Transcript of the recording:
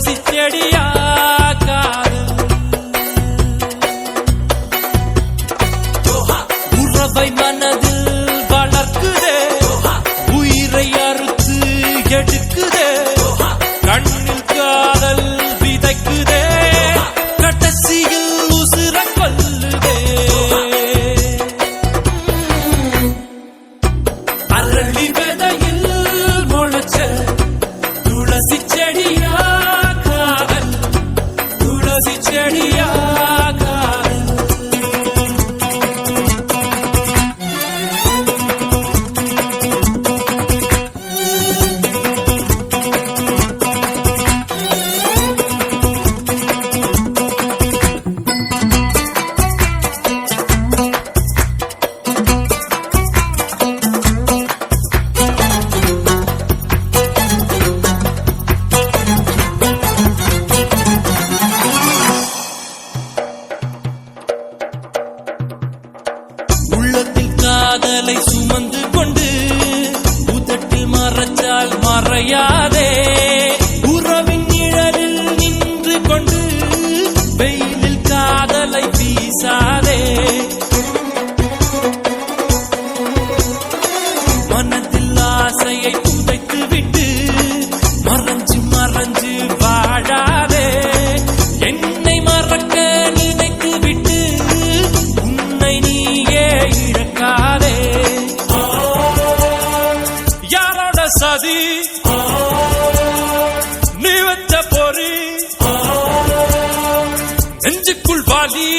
துளசி செடியா உறவை மனதில் வளர்க்குதே, உயிரை அறுத்து எடுக்குதே, கண்ணில் காதல் விதைக்குதே, கடைசியில் உசுர கொல்லுதே. அரளி விதையில் முளைச்ச துளசி செடியா காதல், துளசி செடியா காதல். உள்ளத்தில் காதலை சுமந்து கொண்டு உதட்டில் மறைச்சால் மறையாதே, உறவின் நிழலில் நின்று கொண்டு வெயிலில் காதலை வீசாதே. மனத்தில் ஆசையை புதைத்து விட்டு மறைஞ்சு மறைஞ்சு வாழாதே, என்னை மறக்க நினைத்து விட்டு உன்னை நீயே இழக்காதே. யாரோட சதி நீ வச்ச பொறி, நெஞ்சுக்குள் வாலி